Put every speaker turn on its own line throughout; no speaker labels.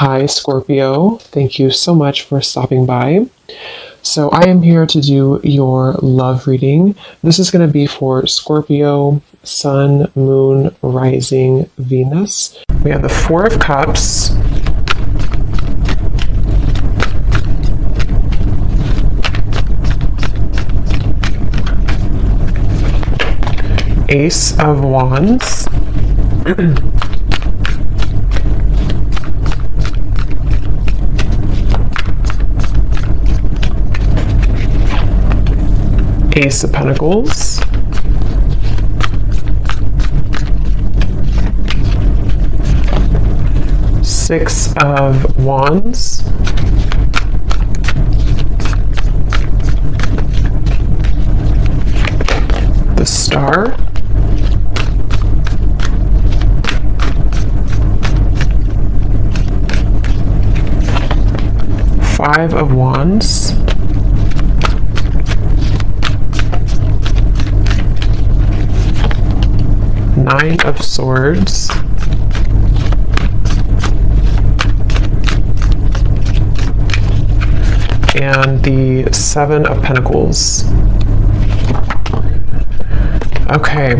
Hi, Scorpio. Thank you so much for stopping by. So I am here to do your love reading. This is going to be for Scorpio, Sun, Moon, Rising, Venus. We have the Four of Cups, Ace of Wands, Ace of Pentacles, Six of Wands, the Star, Five of Wands, Nine of Swords, and the Seven of Pentacles. Okay.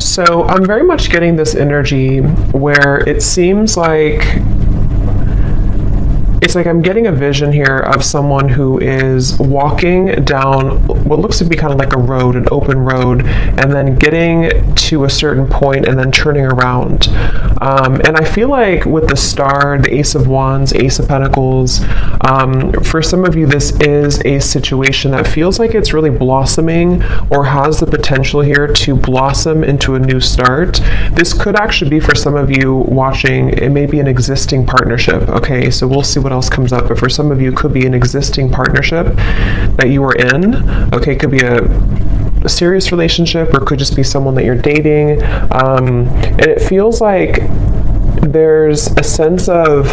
So I'm very much getting this energy where it seems like I'm getting a vision here of someone who is walking down what looks to be kind of like a road, an open road, and then getting to a certain point and then turning around. And I feel like with the Star, the Ace of Wands, Ace of Pentacles, for some of you, this is a situation that feels like it's really blossoming or has the potential here to blossom into a new start. This could actually be for some of you watching, it may be an existing partnership. Okay, so we'll see what else comes up, but for some of you it could be an existing partnership that you are in. Okay, it could be a serious relationship or it could just be someone that you're dating, and it feels like there's a sense of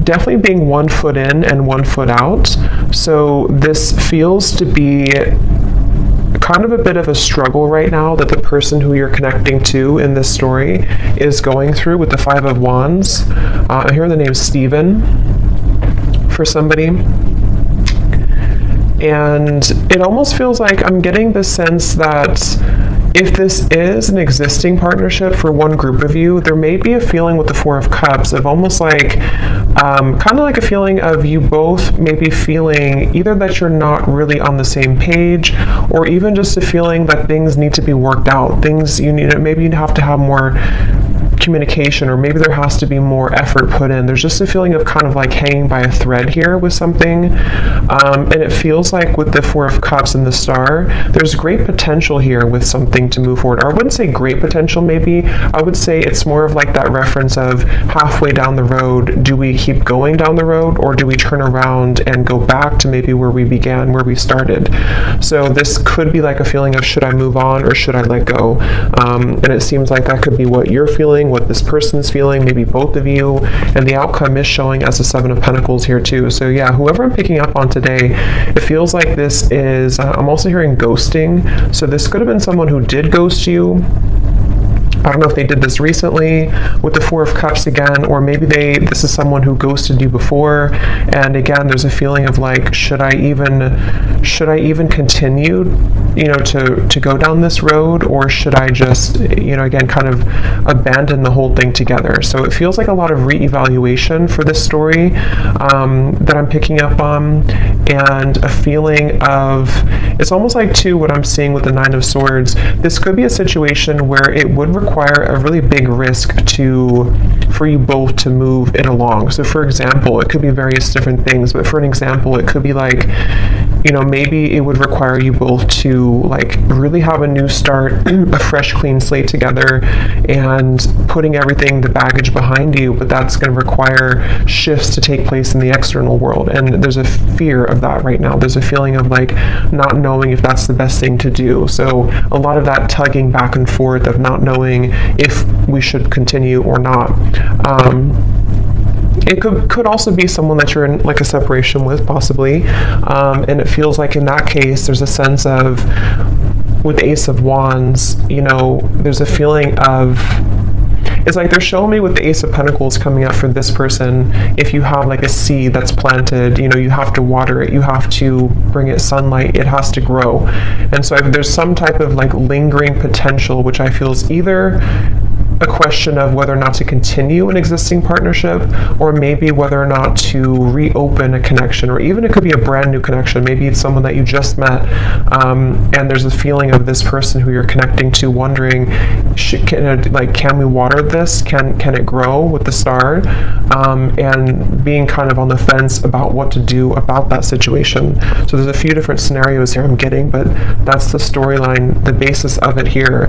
definitely being 1 foot in and 1 foot out. So this feels to be kind of a bit of a struggle right now that the person who you're connecting to in this story is going through with the Five of Wands. I hear the name Stephen for somebody. And it almost feels like I'm getting the sense that if this is an existing partnership for one group of you, there may be a feeling with the Four of Cups of almost like, kind of like a feeling of you both maybe feeling either that you're not really on the same page, or even just a feeling that things need to be worked out. Things you need, maybe you have to have more communication, or maybe there has to be more effort put in. There's just a feeling of kind of like hanging by a thread here with something, and it feels like with the Four of Cups and the Star, there's great potential here with something to move forward. Or I wouldn't say great potential, maybe I would say it's more of like that reference of halfway down the road, do we keep going down the road, or do we turn around and go back to maybe where we began, where we started? So this could be like a feeling of, should I move on or should I let go? And it seems like that could be what you're feeling, what this person's feeling, maybe both of you, and the outcome is showing as a Seven of Pentacles here too. So yeah, whoever I'm picking up on today, it feels like this is, I'm also hearing ghosting. So this could have been someone who did ghost you. I don't know if they did this recently with the Four of Cups again, or maybe this is someone who ghosted you before, and again there's a feeling of like, should I even continue, to go down this road, or should I just, again, kind of abandon the whole thing together? So it feels like a lot of reevaluation for this story that I'm picking up on, and a feeling of, it's almost like too what I'm seeing with the Nine of Swords, this could be a situation where it would require a really big risk for you both to move it along. So for example, it could be various different things, but for an example, it could be like, maybe it would require you both to like really have a new start, a fresh clean slate together, and putting everything, the baggage behind you, but that's going to require shifts to take place in the external world. And there's a fear of that right now. There's a feeling of like not knowing if that's the best thing to do. So a lot of that tugging back and forth of not knowing if we should continue or not. It could also be someone that you're in like a separation with, possibly, and it feels like in that case there's a sense of, with the Ace of Wands, there's a feeling of it's like they're showing me with the Ace of Pentacles coming up for this person. If you have like a seed that's planted, you know, you have to water it, you have to bring it sunlight, it has to grow. And so there's some type of like lingering potential, which I feel is either a question of whether or not to continue an existing partnership, or maybe whether or not to reopen a connection, or even it could be a brand new connection. Maybe it's someone that you just met, and there's a feeling of this person who you're connecting to wondering, can we water this? Can it grow with the star? And being kind of on the fence about what to do about that situation. So there's a few different scenarios here I'm getting, but that's the storyline, the basis of it here.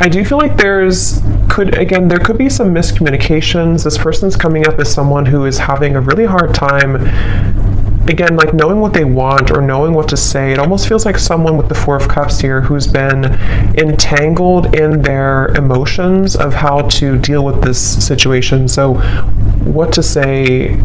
I do feel like there could be some miscommunications. This person's coming up as someone who is having a really hard time, again, like knowing what they want or knowing what to say. It almost feels like someone with the Four of Cups here who's been entangled in their emotions of how to deal with this situation. So what to say,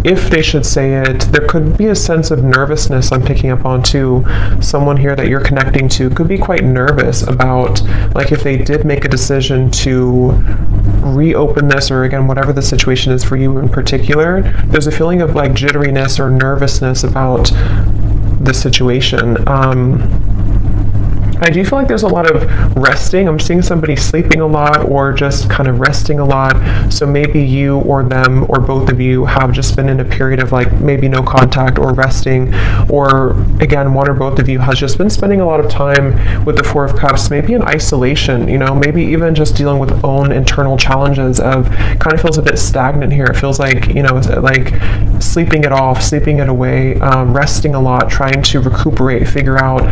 if they should say it. There could be a sense of nervousness I'm picking up on too. Someone here that you're connecting to could be quite nervous about, like, if they did make a decision to reopen this, or again, whatever the situation is for you in particular, there's a feeling of like jitteriness or nervousness about the situation. I do feel like there's a lot of resting. I'm seeing somebody sleeping a lot or just kind of resting a lot. So maybe you or them or both of you have just been in a period of like maybe no contact or resting, or again, one or both of you has just been spending a lot of time with the Four of Cups, maybe in isolation, you know, maybe even just dealing with own internal challenges of kind of feels a bit stagnant here. It feels like, you know, like sleeping it off, sleeping it away, resting a lot, trying to recuperate, figure out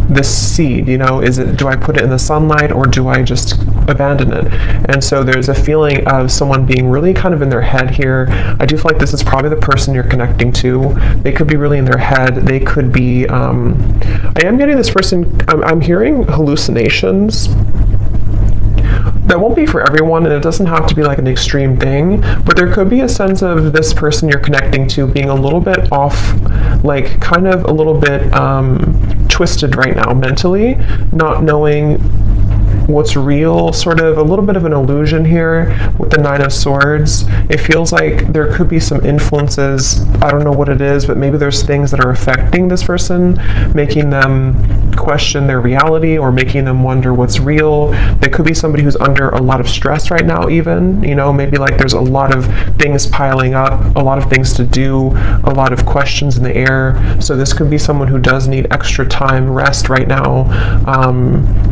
this seed, you know, do I put it in the sunlight or do I just abandon it? And so there's a feeling of someone being really kind of in their head here. I do feel like this is probably the person you're connecting to. They could be really in their head. They could be, I am getting this person, I'm hearing hallucinations. That won't be for everyone, and it doesn't have to be like an extreme thing, but there could be a sense of this person you're connecting to being a little bit off, like kind of a little bit twisted right now mentally, not knowing what's real, sort of a little bit of an illusion here with the Nine of Swords. It feels like there could be some influences, I don't know what it is, but maybe there's things that are affecting this person, making them question their reality or making them wonder what's real. There could be somebody who's under a lot of stress right now even, you know, maybe like there's a lot of things piling up, a lot of things to do, a lot of questions in the air. So this could be someone who does need extra time, rest right now,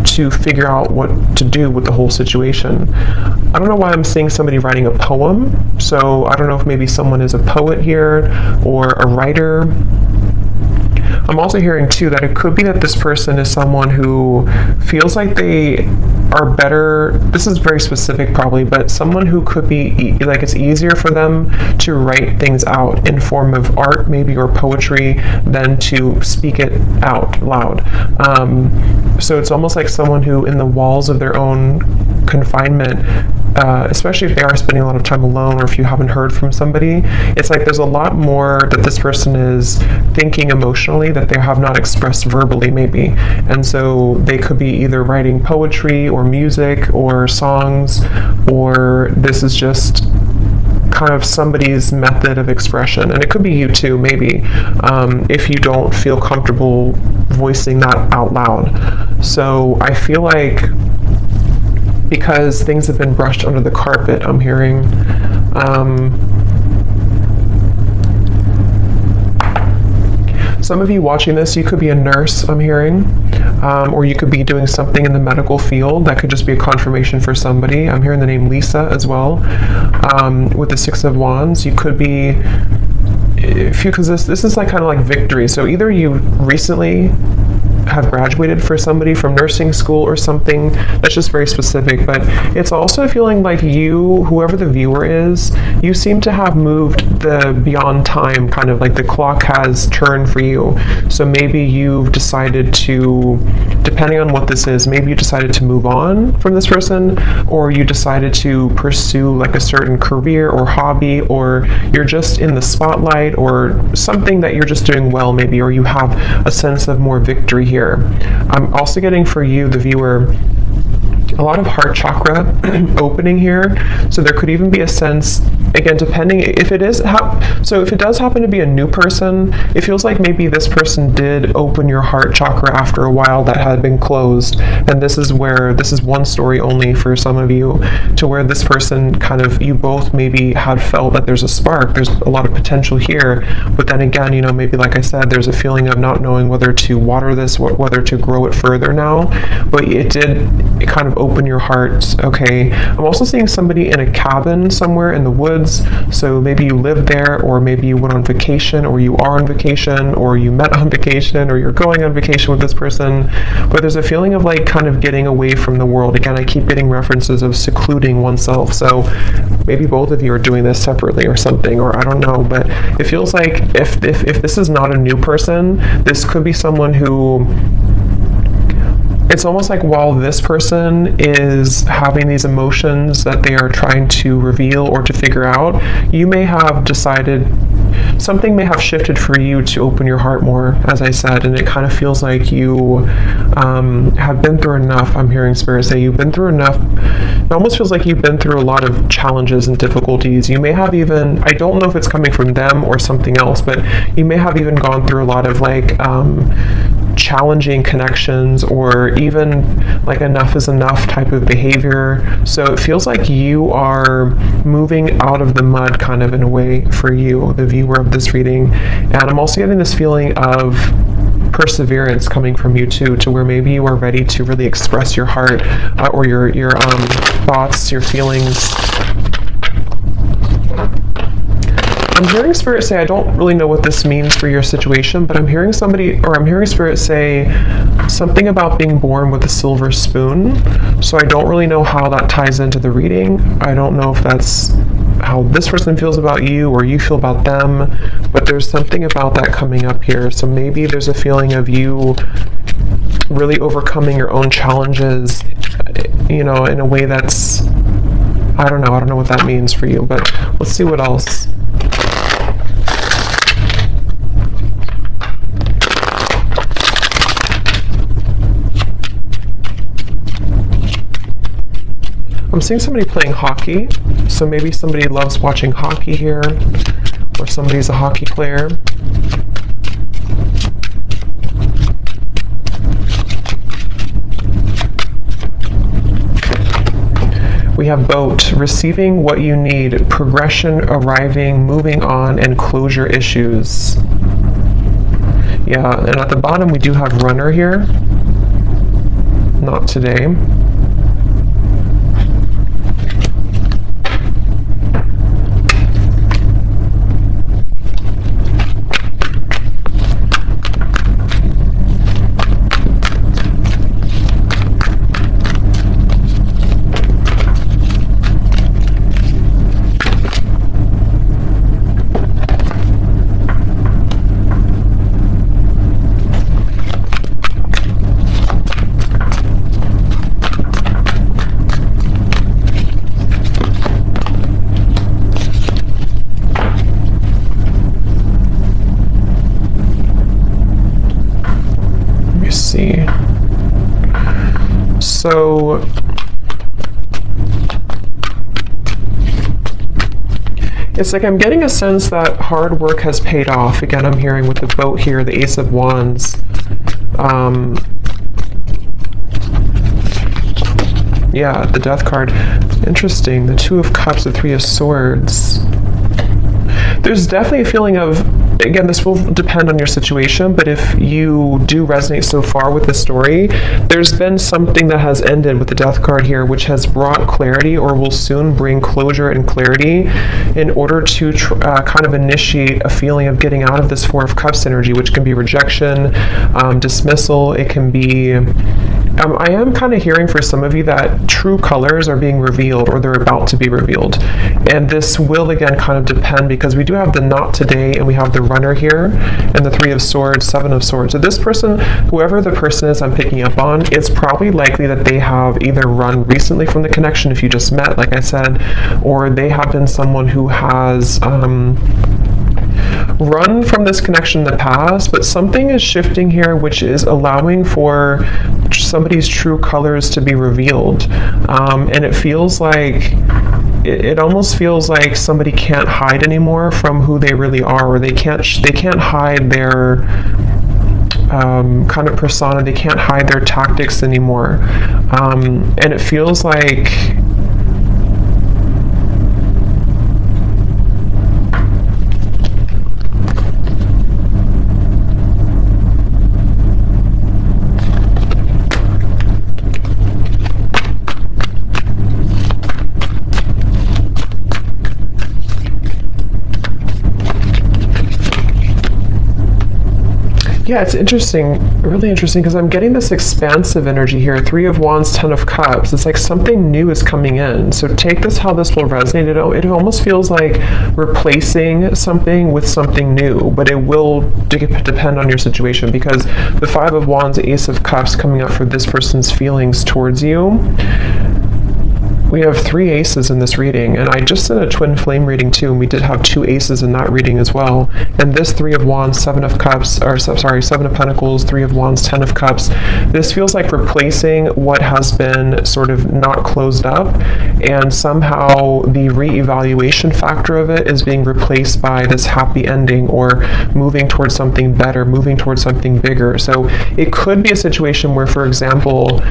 to figure out what to do with the whole situation. I don't know why I'm seeing somebody writing a poem, so I don't know if maybe someone is a poet here or a writer. I'm also hearing too that it could be that this person is someone who feels like they are better, this is very specific probably, but someone who could be like it's easier for them to write things out in form of art maybe or poetry than to speak it out loud. So it's almost like someone who in the walls of their own confinement, especially if they are spending a lot of time alone or if you haven't heard from somebody, it's like there's a lot more that this person is thinking emotionally that they have not expressed verbally maybe. And so they could be either writing poetry or music or songs, or this is just kind of somebody's method of expression. And it could be you too, maybe, if you don't feel comfortable voicing that out loud. So I feel like because things have been brushed under the carpet, I'm hearing, some of you watching this, you could be a nurse, I'm hearing, or you could be doing something in the medical field. That could just be a confirmation for somebody. I'm hearing the name Lisa as well, with the Six of Wands. You could be, because this is like kind of like victory. So either you recently have graduated for somebody from nursing school or something that's just very specific, but it's also feeling like you, whoever the viewer is, you seem to have moved the beyond time, kind of like the clock has turned for you. So maybe you've decided to, depending on what this is, maybe you decided to move on from this person, or you decided to pursue like a certain career or hobby, or you're just in the spotlight or something that you're just doing well maybe, or you have a sense of more victory here. here. I'm also getting for you, the viewer, a lot of heart chakra opening here. So there could even be a sense, again, depending if it is, so if it does happen to be a new person, it feels like maybe this person did open your heart chakra after a while that had been closed. And this is one story only for some of you, to where this person kind of, you both maybe had felt that there's a spark, there's a lot of potential here. But then again, you know, maybe like I said, there's a feeling of not knowing whether to water this, whether to grow it further now. But it kind of open your heart. Okay, I'm also seeing somebody in a cabin somewhere in the woods. So maybe you live there, or maybe you went on vacation, or you are on vacation, or you met on vacation, or you're going on vacation with this person. But there's a feeling of like kind of getting away from the world. Again, I keep getting references of secluding oneself. So maybe both of you are doing this separately or something, or I don't know. But it feels like if this is not a new person, this could be someone who, it's almost like while this person is having these emotions that they are trying to reveal or to figure out, you may have decided, something may have shifted for you to open your heart more, as I said, and it kind of feels like you have been through enough. I'm hearing Spirit say you've been through enough. It almost feels like you've been through a lot of challenges and difficulties. You may have even, I don't know if it's coming from them or something else, but you may have even gone through a lot of like challenging connections, or even like enough is enough type of behavior. So it feels like you are moving out of the mud kind of in a way for you, the viewer of this reading. And I'm also getting this feeling of perseverance coming from you too, to where maybe you are ready to really express your heart, or your thoughts, your feelings. I'm hearing Spirit say, I don't really know what this means for your situation, but I'm hearing Spirit say something about being born with a silver spoon. So I don't really know how that ties into the reading. I don't know if that's how this person feels about you or you feel about them, but there's something about that coming up here. So maybe there's a feeling of you really overcoming your own challenges, you know, in a way that's, I don't know what that means for you, but let's see what else. I'm seeing somebody playing hockey, so maybe somebody loves watching hockey here, or somebody's a hockey player. We have boat, receiving what you need, progression, arriving, moving on, and closure issues. Yeah, and at the bottom we do have runner here. Not today. So it's like I'm getting a sense that hard work has paid off. Again, I'm hearing with the boat here, the Ace of Wands. Yeah, the Death card. Interesting. The Two of Cups, the Three of Swords. There's definitely a feeling of, again, this will depend on your situation, but if you do resonate so far with the story, there's been something that has ended with the Death card here, which has brought clarity, or will soon bring closure and clarity in order to kind of initiate a feeling of getting out of this Four of Cups energy, which can be rejection, dismissal. It can be, I am kind of hearing for some of you that true colors are being revealed, or they're about to be revealed. And this will, again, kind of depend, because we do have the not today, and we have the runner here, and the Three of Swords, Seven of Swords. So this person, whoever the person is I'm picking up on, it's probably likely that they have either run recently from the connection, if you just met, like I said, or they have been someone who has run from this connection in the past, but something is shifting here, which is allowing for somebody's true colors to be revealed. And it feels like, it almost feels like somebody can't hide anymore from who they really are, or they can't hide their kind of persona. They can't hide their tactics anymore. And it feels like yeah, it's interesting, really interesting, because I'm getting this expansive energy here. 3 of Wands, 10 of Cups. It's like something new is coming in. So take this how this will resonate. It almost feels like replacing something with something new, but it will depend on your situation, because the 5 of Wands, Ace of Cups coming up for this person's feelings towards you. We have 3 aces in this reading, and I just did a twin flame reading too, and we did have 2 aces in that reading as well. And this 3 of Wands, 7 of Cups, or sorry, 7 of Pentacles, 3 of Wands, 10 of Cups. This feels like replacing what has been sort of not closed up, and somehow the re-evaluation factor of it is being replaced by this happy ending, or moving towards something better, moving towards something bigger. So it could be a situation where, for example,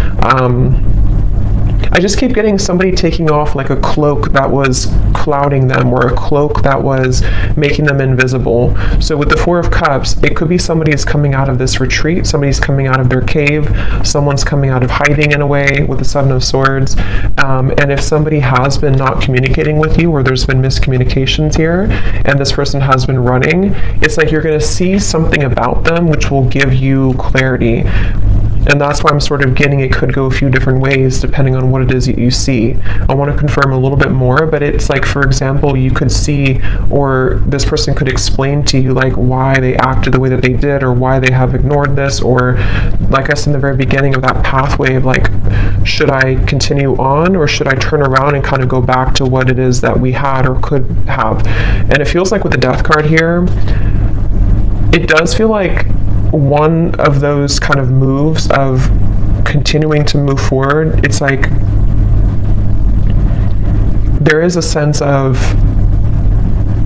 I just keep getting somebody taking off like a cloak that was clouding them, or a cloak that was making them invisible. So with the 4 of Cups, it could be somebody's coming out of this retreat, somebody's coming out of their cave, someone's coming out of hiding in a way with the 7 of Swords. And if somebody has been not communicating with you, or there's been miscommunications here, and this person has been running, it's like you're going to see something about them which will give you clarity. And that's why I'm sort of getting it could go a few different ways depending on what it is that you see. I want to confirm a little bit more, but it's like, for example, you could see, or this person could explain to you like why they acted the way that they did, or why they have ignored this, or like I said in the very beginning of that pathway of like, should I continue on, or should I turn around and kind of go back to what it is that we had or could have. And it feels like with the Death card here, it does feel like one of those kind of moves of continuing to move forward. It's like there is a sense of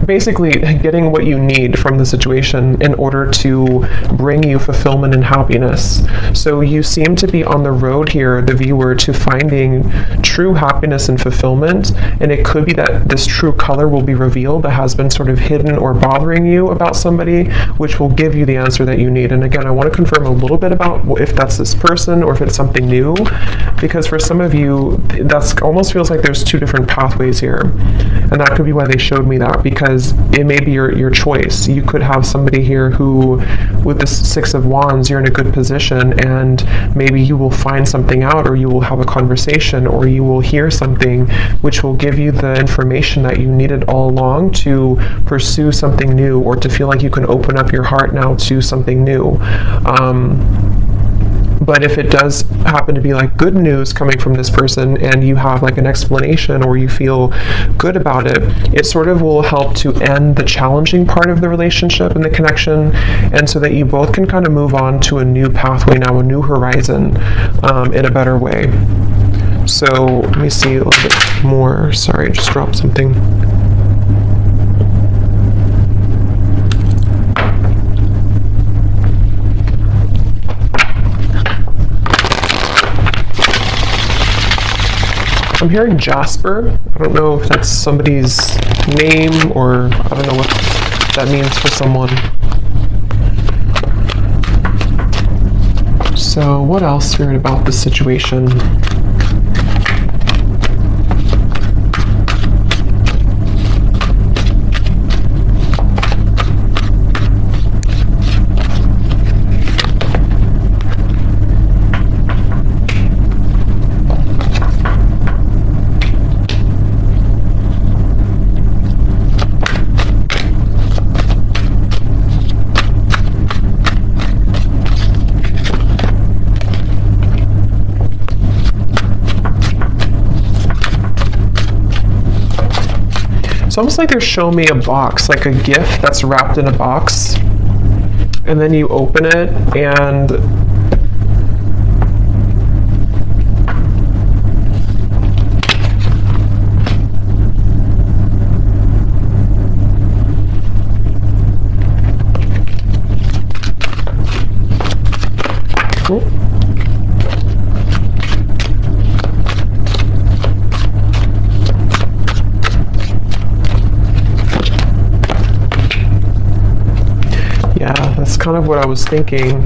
basically getting what you need from the situation in order to bring you fulfillment and happiness. So you seem to be on the road here, the viewer, to finding true happiness and fulfillment, and it could be that this true color will be revealed that has been sort of hidden or bothering you about somebody, which will give you the answer that you need. And again, I want to confirm a little bit about if that's this person or if it's something new, because for some of you, that's almost feels like there's 2 different pathways here, and that could be why they showed me that, because it may be your choice. You could have somebody here who, with the 6 of Wands, you're in a good position, and maybe you will find something out, or you will have a conversation, or you will hear something which will give you the information that you needed all along to pursue something new, or to feel like you can open up your heart now to something new. But if it does happen to be like good news coming from this person, and you have like an explanation, or you feel good about it, it sort of will help to end the challenging part of the relationship and the connection, and so that you both can kind of move on to a new pathway now, a new horizon, in a better way. So let me see a little bit more. Sorry, I just dropped something. I'm hearing Jasper. I don't know if that's somebody's name, or I don't know what that means for someone. So what else, Spirit, about this situation? It's almost like they're showing me a box, like a gift that's wrapped in a box, and then you open it and yeah, that's kind of what I was thinking.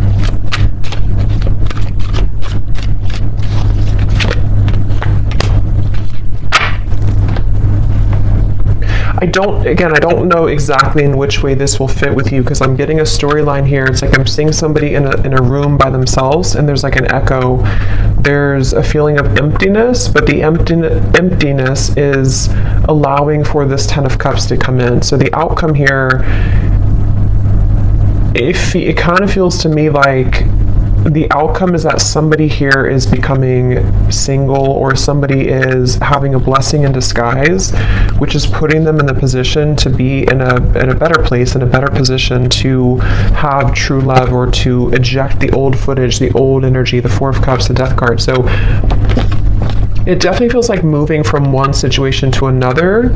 I don't know exactly in which way this will fit with you, because I'm getting a storyline here. It's like I'm seeing somebody in a room by themselves, and there's like an echo. There's a feeling of emptiness, but the emptiness is allowing for this Ten of Cups to come in. So the outcome here, it kind of feels to me like the outcome is that somebody here is becoming single, or somebody is having a blessing in disguise, which is putting them in the position to be in a better place, in a better position to have true love, or to eject the old footage, the old energy, the Four of Cups, the Death card. So it definitely feels like moving from one situation to another,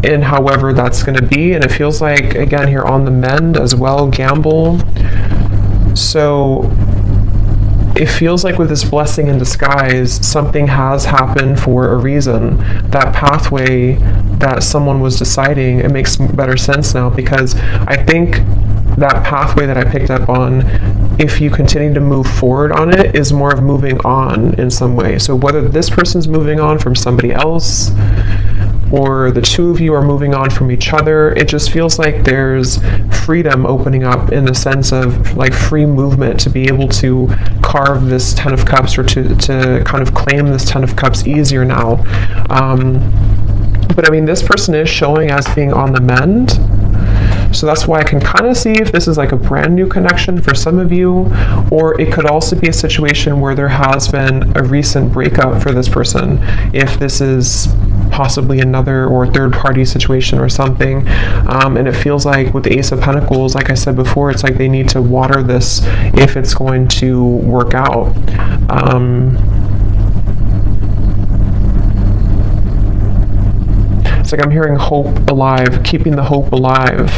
and however that's going to be. And it feels like, again, here on the mend as well, gamble. So it feels like with this blessing in disguise, something has happened for a reason. That pathway that someone was deciding, it makes better sense now, because I think that pathway that I picked up on, if you continue to move forward on it, is more of moving on in some way. So whether this person's moving on from somebody else, or the two of you are moving on from each other, it just feels like there's freedom opening up, in the sense of like free movement to be able to carve this Ten of Cups, or to kind of claim this Ten of Cups easier now. But I mean, this person is showing as being on the mend. So that's why I can kind of see if this is like a brand new connection for some of you, or it could also be a situation where there has been a recent breakup for this person, if this is possibly another or third party situation or something. And it feels like with the Ace of Pentacles, like I said before, it's like they need to water this if it's going to work out. It's like I'm hearing hope alive, keeping the hope alive.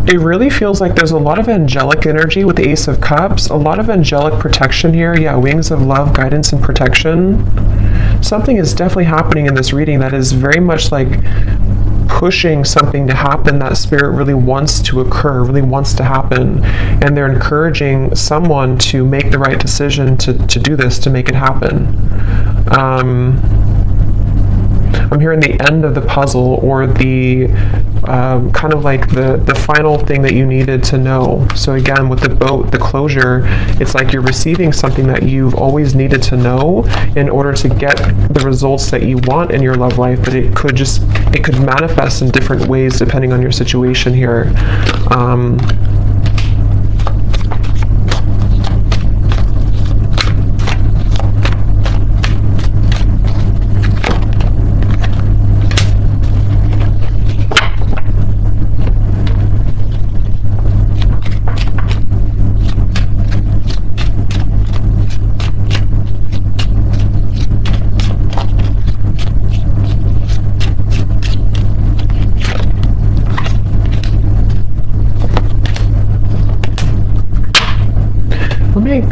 It really feels like there's a lot of angelic energy with the Ace of Cups, a lot of angelic protection here. Yeah, wings of love, guidance, and protection. Something is definitely happening in this reading that is very much like pushing something to happen that Spirit really wants to occur, really wants to happen. And they're encouraging someone to make the right decision to do this, to make it happen. I'm hearing the end of the puzzle, or the kind of like the final thing that you needed to know. So again, with the boat, the closure, it's like you're receiving something that you've always needed to know in order to get the results that you want in your love life, but it could manifest in different ways depending on your situation here.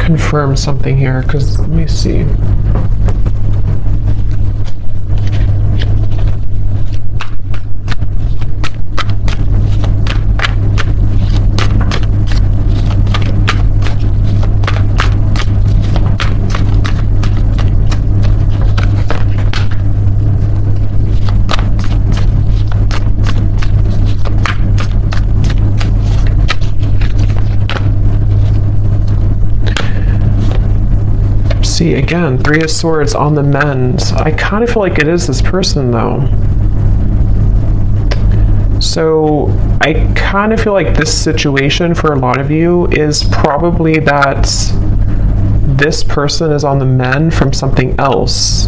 Confirm something here, because let me see. See, again, Three of Swords on the mend. I kind of feel like it is this person, though. So I kind of feel like this situation for a lot of you is probably that this person is on the mend from something else.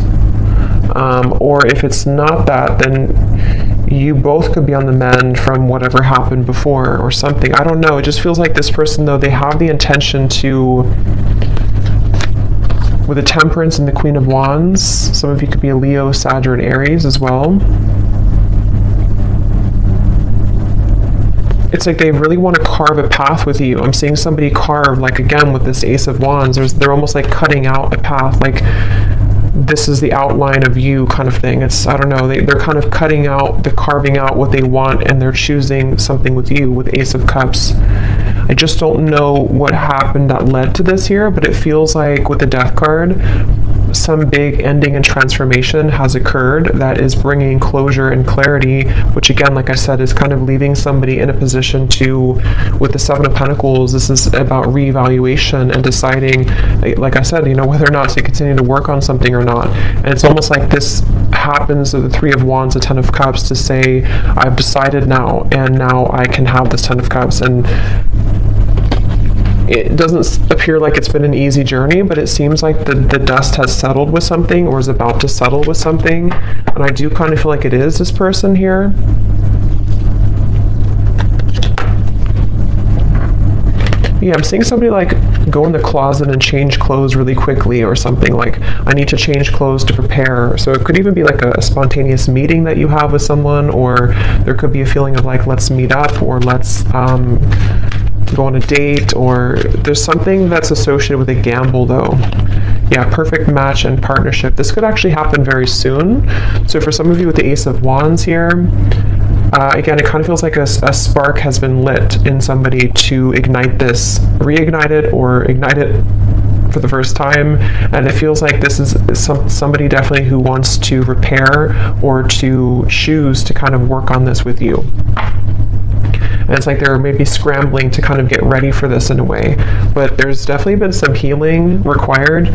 Or if it's not that, then you both could be on the mend from whatever happened before or something. I don't know. It just feels like this person, though, they have the intention to, with the Temperance and the Queen of Wands, some of you could be a Leo, Sag, or an Aries as well. It's like they really want to carve a path with you. I'm seeing somebody carve, like, again, with this Ace of Wands, they're almost like cutting out a path, like this is the outline of you kind of thing. It's, I don't know, they're kind of cutting out, they're carving out what they want, and they're choosing something with you, with Ace of Cups. I just don't know what happened that led to this here, but it feels like with the Death card, some big ending and transformation has occurred that is bringing closure and clarity, which again, like I said, is kind of leaving somebody in a position to, with the Seven of Pentacles, this is about reevaluation and deciding, like I said, whether or not to continue to work on something or not. And it's almost like this happens with the Three of Wands, the Ten of Cups, to say, I've decided now, and now I can have this Ten of Cups. And it doesn't appear like it's been an easy journey, but it seems like the dust has settled with something, or is about to settle with something. And I do kind of feel like it is this person here. Yeah, I'm seeing somebody like go in the closet and change clothes really quickly or something, like I need to change clothes to prepare. So it could even be like a spontaneous meeting that you have with someone, or there could be a feeling of like, let's meet up, or let's go on a date, or there's something that's associated with a gamble though. Yeah, perfect match and partnership. This could actually happen very soon. So for some of you with the Ace of Wands here, again, it kind of feels like a spark has been lit in somebody to ignite this, reignite it, or ignite it for the first time. And it feels like this is somebody definitely who wants to repair or to choose to kind of work on this with you. And it's like they're maybe scrambling to kind of get ready for this in a way. But there's definitely been some healing required,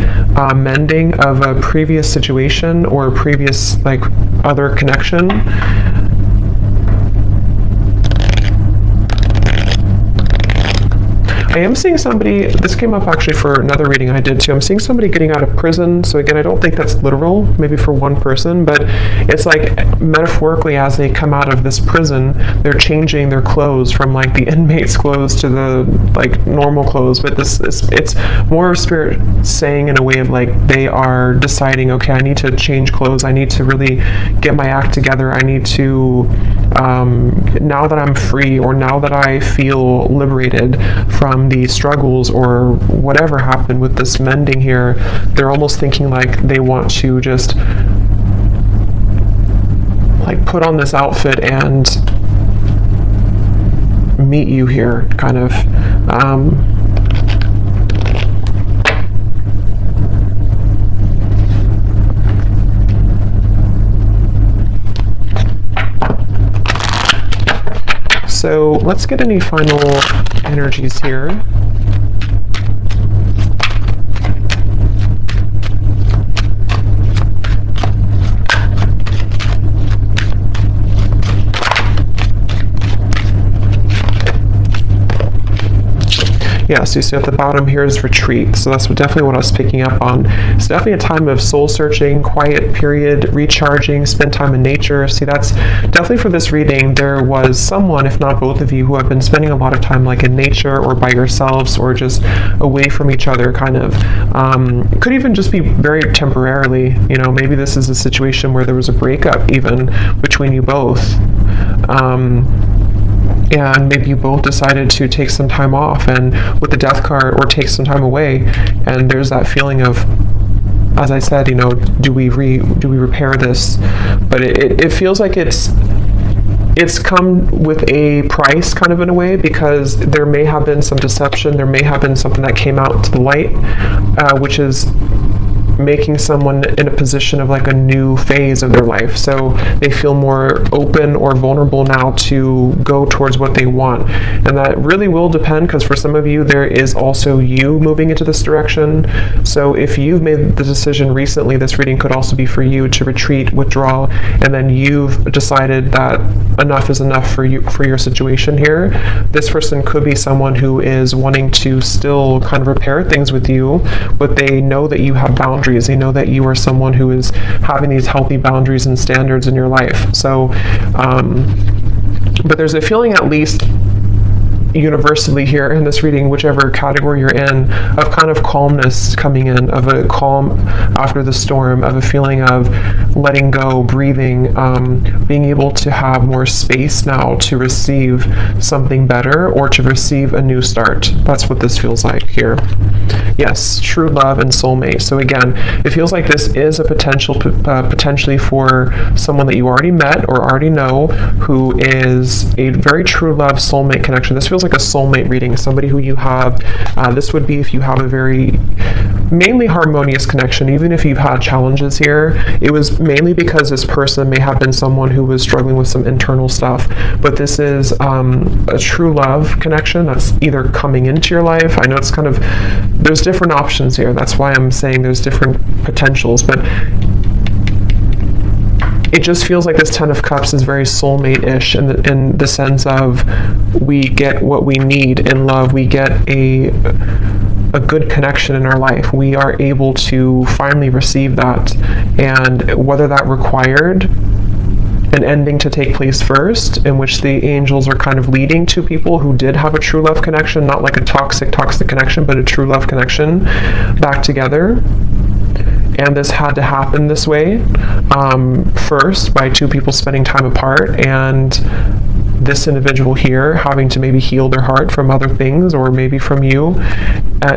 mending of a previous situation or a previous like other connection. I am seeing somebody, this came up actually for another reading I did too, I'm seeing somebody getting out of prison. So again, I don't think that's literal, maybe for one person, but it's like metaphorically as they come out of this prison, they're changing their clothes from like the inmate's clothes to the like normal clothes. But it's more spirit saying in a way of like they are deciding, okay, I need to change clothes, I need to really get my act together, I need to, now that I'm free, or now that I feel liberated from the struggles or whatever happened with this mending here, they're almost thinking like they want to just like put on this outfit and meet you here, kind of. So let's get any final energies here. Yeah, so you see at the bottom here is retreat. So that's definitely what I was picking up on. It's definitely a time of soul searching, quiet period, recharging, spend time in nature. See, that's definitely for this reading. There was someone, if not both of you, who have been spending a lot of time like in nature or by yourselves or just away from each other, kind of. It could even just be very temporarily. Maybe this is a situation where there was a breakup even between you both. And maybe you both decided to take some time off, and with the Death card, or take some time away, and there's that feeling of, as I said, do we repair this? But it feels like it's come with a price, kind of, in a way, because there may have been some deception, there may have been something that came out to the light, which is making someone in a position of like a new phase of their life. So they feel more open or vulnerable now to go towards what they want. And that really will depend, because for some of you, there is also you moving into this direction. So if you've made the decision recently, this reading could also be for you to retreat, withdraw, and then you've decided that enough is enough for you, for your situation here. This person could be someone who is wanting to still kind of repair things with you, but they know that you have boundaries. They know that you are someone who is having these healthy boundaries and standards in your life. So, but there's a feeling, at least universally here in this reading, whichever category you're in, of kind of calmness coming in, of a calm after the storm, of a feeling of letting go, breathing, being able to have more space now to receive something better or to receive a new start. That's what this feels like here. Yes, true love and soulmate. So again, it feels like this is a potentially for someone that you already met or already know, who is a very true love soulmate connection. This feels like a soulmate reading, somebody who you have, this would be if you have a very mainly harmonious connection. Even if you've had challenges here, it was mainly because this person may have been someone who was struggling with some internal stuff, but this is a true love connection that's either coming into your life. I know it's kind of, there's different options here, that's why I'm saying there's different potentials, but it just feels like this Ten of Cups is very soulmate-ish in the sense of we get what we need in love. We get a good connection in our life. We are able to finally receive that. And whether that required an ending to take place first, in which the angels are kind of leading to people who did have a true love connection, not like a toxic connection, but a true love connection back together. And this had to happen this way, first by two people spending time apart, and this individual here having to maybe heal their heart from other things, or maybe from you,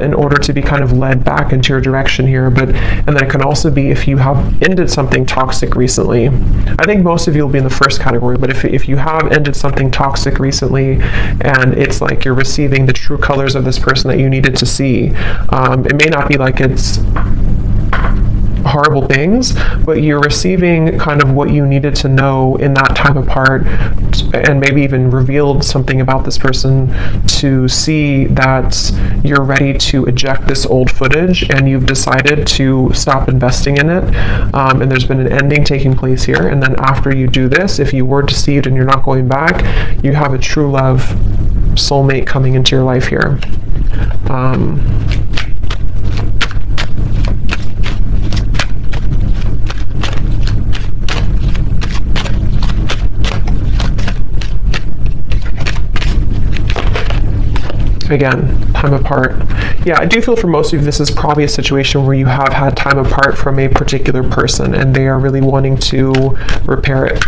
in order to be kind of led back into your direction here. But, and then it can also be if you have ended something toxic recently. I think most of you will be in the first category, but if you have ended something toxic recently, and it's like you're receiving the true colors of this person that you needed to see, it may not be like it's horrible things, but you're receiving kind of what you needed to know in that time apart, and maybe even revealed something about this person to see that you're ready to eject this old footage, and you've decided to stop investing in it, and there's been an ending taking place here. And then after you do this, if you were deceived and you're not going back, you have a true love soulmate coming into your life here. Again, time apart. Yeah, I do feel for most of you, this is probably a situation where you have had time apart from a particular person, and they are really wanting to repair it.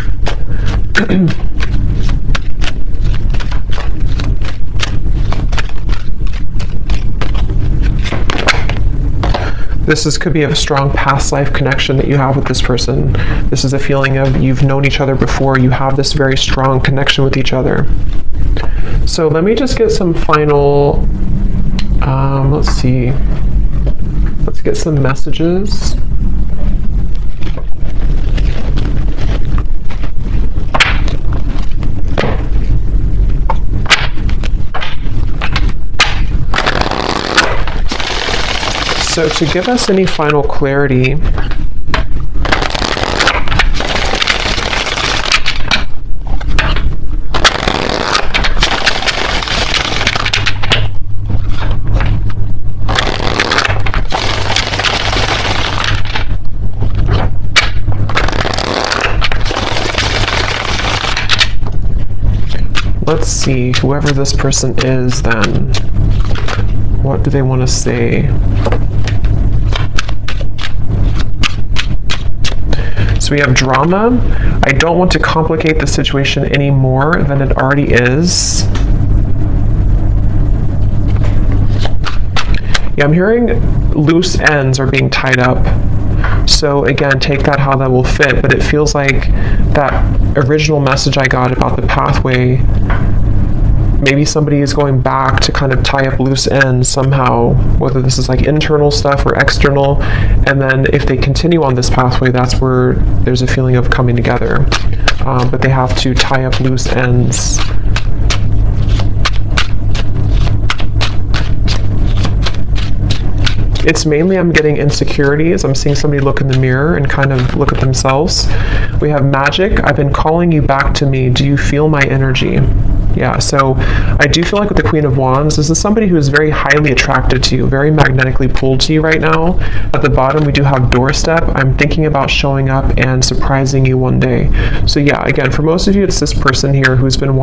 This could be a strong past life connection that you have with this person. This is a feeling of you've known each other before, you have this very strong connection with each other. So let me just get some final, let's see, let's get some messages. So to give us any final clarity, let's see, whoever this person is then, what do they want to say? So we have drama. I don't want to complicate the situation any more than it already is. Yeah, I'm hearing loose ends are being tied up. So again, take that how that will fit, but it feels like that original message I got about the pathway maybe somebody is going back to kind of tie up loose ends somehow, whether this is like internal stuff or external. And then if they continue on this pathway, that's where there's a feeling of coming together. But they have to tie up loose ends. It's mainly, I'm getting insecurities. I'm seeing somebody look in the mirror and kind of look at themselves. We have magic. I've been calling you back to me. Do you feel my energy? Yeah, so I do feel like with the Queen of Wands, this is somebody who is very highly attracted to you, very magnetically pulled to you right now. At the bottom, we do have doorstep. I'm thinking about showing up and surprising you one day. So yeah, again, for most of you, it's this person here who's been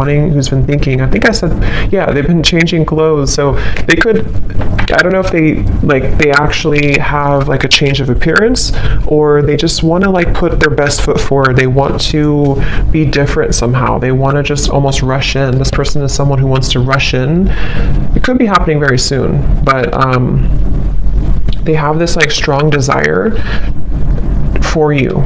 thinking, I think I said, yeah, they've been changing clothes. So they could, I don't know if they actually have like a change of appearance, or they just want to like put their best foot forward. They want to be different somehow. They want to just almost rush in. This person is someone who wants to rush in. It could be happening very soon, but they have this like strong desire for you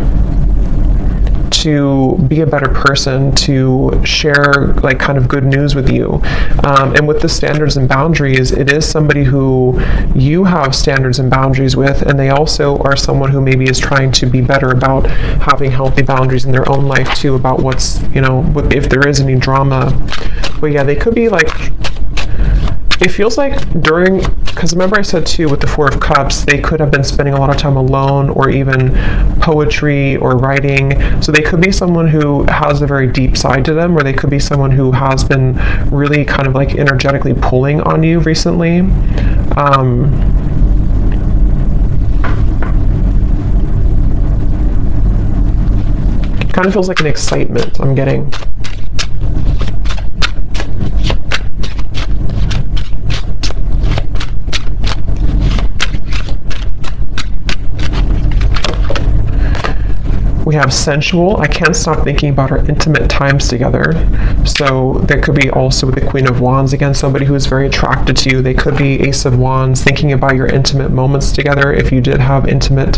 to be a better person, to share like kind of good news with you. And with the standards and boundaries, it is somebody who you have standards and boundaries with, and they also are someone who maybe is trying to be better about having healthy boundaries in their own life too, about what's, you know, if there is any drama. But yeah, they could be like, it feels like during, because remember I said too with the Four of Cups, they could have been spending a lot of time alone, or even poetry or writing. So they could be someone who has a very deep side to them, or they could be someone who has been really kind of like energetically pulling on you recently. Kind of feels like an excitement I'm getting. We have sensual. I can't stop thinking about our intimate times together. So that could be also with the Queen of Wands. Again, somebody who is very attracted to you. They could be Ace of Wands, thinking about your intimate moments together if you did have intimate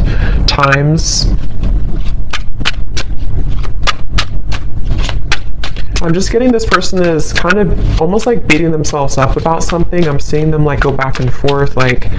times. I'm just getting this person is kind of almost like beating themselves up about something. I'm seeing them like go back and forth, like,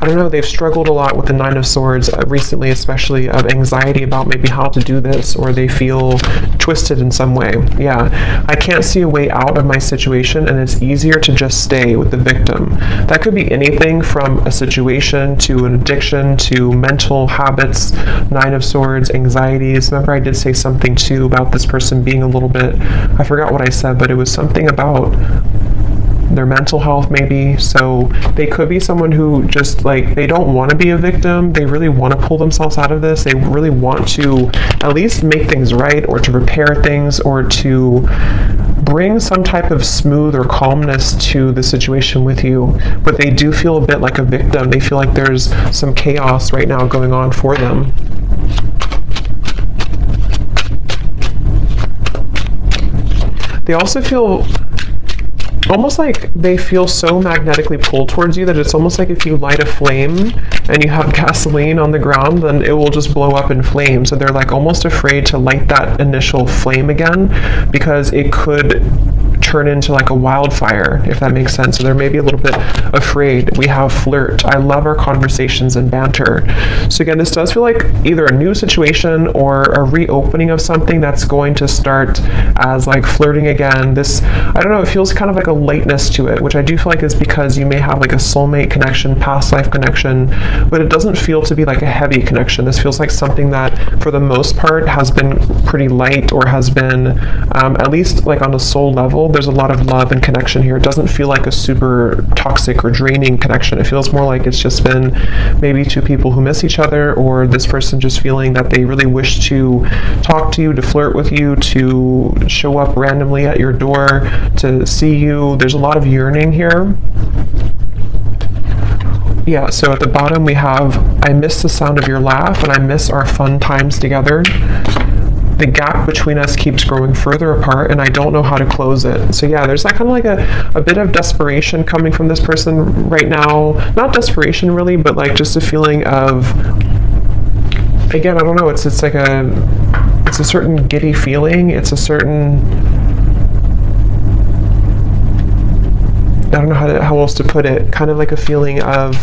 I don't know, they've struggled a lot with the Nine of Swords recently, especially of anxiety about maybe how to do this, or they feel twisted in some way. Yeah, I can't see a way out of my situation, and it's easier to just stay with the victim. That could be anything from a situation to an addiction to mental habits, Nine of Swords, anxieties. Remember I did say something too about this person being a little bit, I forgot what I said, but it was something about their mental health maybe. So they could be someone who just like, they don't want to be a victim. They really want to pull themselves out of this. They really want to at least make things right, or to repair things, or to bring some type of smooth or calmness to the situation with you. But they do feel a bit like a victim. They feel like there's some chaos right now going on for them. They also feel almost like they feel so magnetically pulled towards you that it's almost like if you light a flame and you have gasoline on the ground, then it will just blow up in flames. So they're like almost afraid to light that initial flame again, because it could turn into like a wildfire, if that makes sense. So they're maybe a little bit afraid. We have flirt. I love our conversations and banter. So again, this does feel like either a new situation or a reopening of something that's going to start as like flirting again. This, I don't know, it feels kind of like a lightness to it, which I do feel like is because you may have like a soulmate connection, past life connection, but it doesn't feel to be like a heavy connection. This feels like something that for the most part has been pretty light, or has been at least like on a soul level, there's a lot of love and connection here. It doesn't feel like a super toxic or draining connection. It feels more like it's just been maybe two people who miss each other, or this person just feeling that they really wish to talk to you, to flirt with you, to show up randomly at your door, to see you. There's a lot of yearning here. Yeah, so at the bottom we have, I miss the sound of your laugh, and I miss our fun times together. The gap between us keeps growing further apart, and I don't know how to close it. So yeah, there's that kind of like a bit of desperation coming from this person right now. Not desperation really, but like just a feeling of, again, I don't know, it's like it's a certain giddy feeling. It's a certain, don't know how else to put it, kind of like a feeling of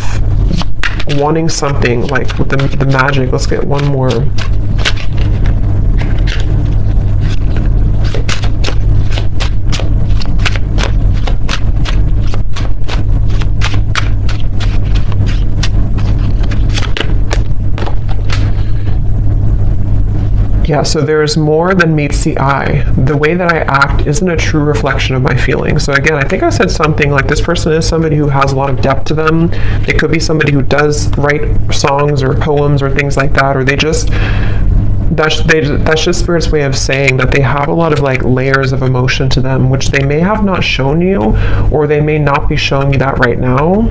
wanting something, like with the magic. Let's get one more. Yeah, so there's more than meets the eye. The way that I act isn't a true reflection of my feelings. So again, I think I said something like this person is somebody who has a lot of depth to them. They could be somebody who does write songs or poems or things like that, or they just, that's just Spirit's way of saying that they have a lot of like layers of emotion to them, which they may have not shown you, or they may not be showing you that right now.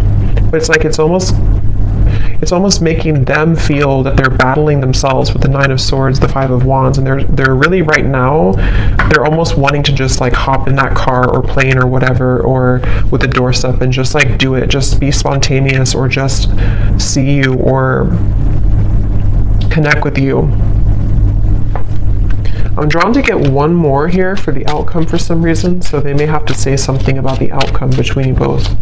But it's like, it's almost making them feel that they're battling themselves with the Nine of Swords, the Five of Wands, and they're really right now, they're almost wanting to just like hop in that car or plane or whatever, or with the doorstep and just like do it, just be spontaneous, or just see you or connect with you. I'm drawn to get one more here for the outcome for some reason, so they may have to say something about the outcome between you both.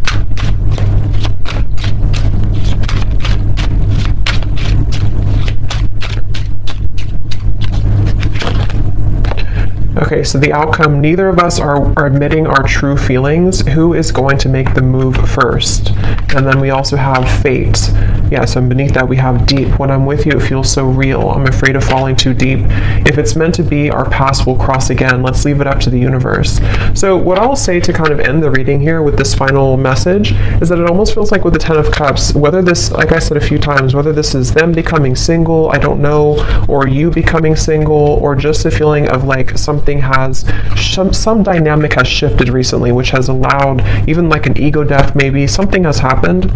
Okay, so the outcome, neither of us are admitting our true feelings. Who is going to make the move first? And then we also have fate. Yeah, so beneath that we have deep. When I'm with you, it feels so real. I'm afraid of falling too deep. If it's meant to be, our paths will cross again. Let's leave it up to the universe. So what I'll say to kind of end the reading here with this final message is that it almost feels like with the Ten of Cups, whether this, like I said a few times, whether this is them becoming single, I don't know, or you becoming single, or just a feeling of like something has, some dynamic has shifted recently, which has allowed even like an ego death, maybe something has happened,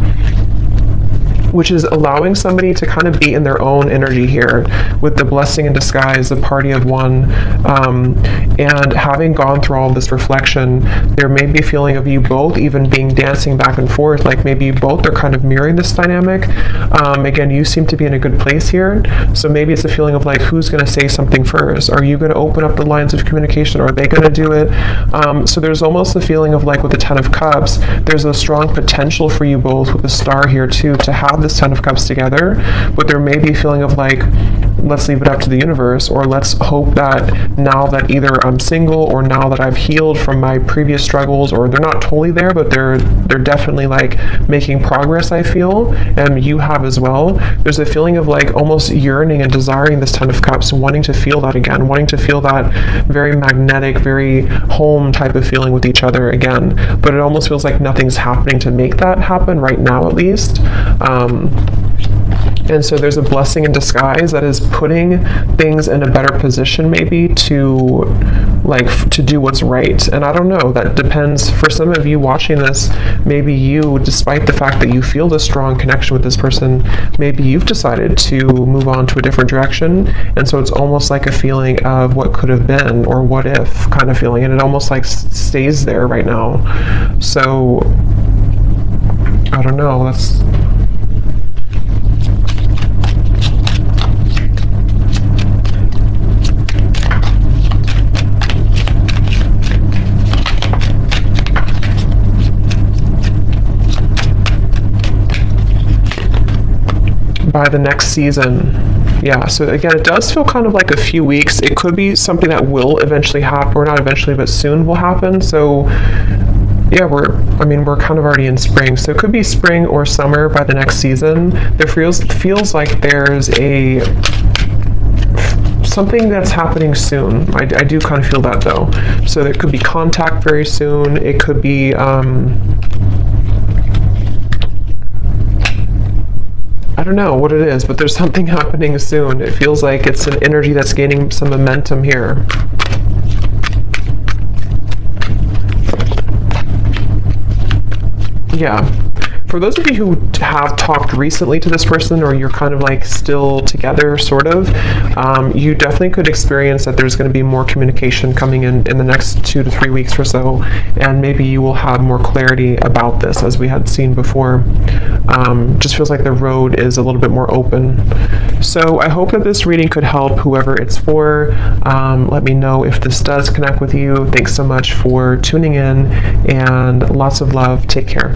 which is allowing somebody to kind of be in their own energy here with the blessing in disguise, the party of one, and having gone through all this reflection, there may be a feeling of you both even being dancing back and forth, like maybe you both are kind of mirroring this dynamic. Again, you seem to be in a good place here, so maybe it's a feeling of like, who's going to say something first? Are you going to open up the lines of communication, or are they going to do it? So there's almost a feeling of like with the Ten of Cups, there's a strong potential for you both with the Star here too, to have this Ten of Cups together, but there may be a feeling of like, let's leave it up to the universe, or let's hope that now that either I'm single, or now that I've healed from my previous struggles, or they're not totally there, but they're definitely like making progress, I feel, and you have as well. There's a feeling of like almost yearning and desiring this Ten of Cups, wanting to feel that again, wanting to feel that very magnetic, very home type of feeling with each other again, but it almost feels like nothing's happening to make that happen right now, at least. And so there's a blessing in disguise that is putting things in a better position, maybe to do what's right. And I don't know, that depends. For some of you watching this, maybe you, despite the fact that you feel this strong connection with this person, maybe you've decided to move on to a different direction. And so it's almost like a feeling of what could have been, or what if kind of feeling. And it almost like stays there right now. So I don't know, that's... by the next season. Yeah, so again, it does feel kind of like a few weeks. It could be something that will eventually happen, or not eventually, but soon will happen. So yeah, we're kind of already in spring, so it could be spring or summer by the next season. There feels like there's something that's happening soon. I do kind of feel that though. So there could be contact very soon. It could be I don't know what it is, but there's something happening soon. It feels like it's an energy that's gaining some momentum here. Yeah. For those of you who have talked recently to this person, or you're kind of like still together, sort of, you definitely could experience that there's going to be more communication coming in the next 2 to 3 weeks or so, and maybe you will have more clarity about this, as we had seen before. just feels like the road is a little bit more open. So I hope that this reading could help whoever it's for. Let me know if this does connect with you. Thanks so much for tuning in, and lots of love. Take care.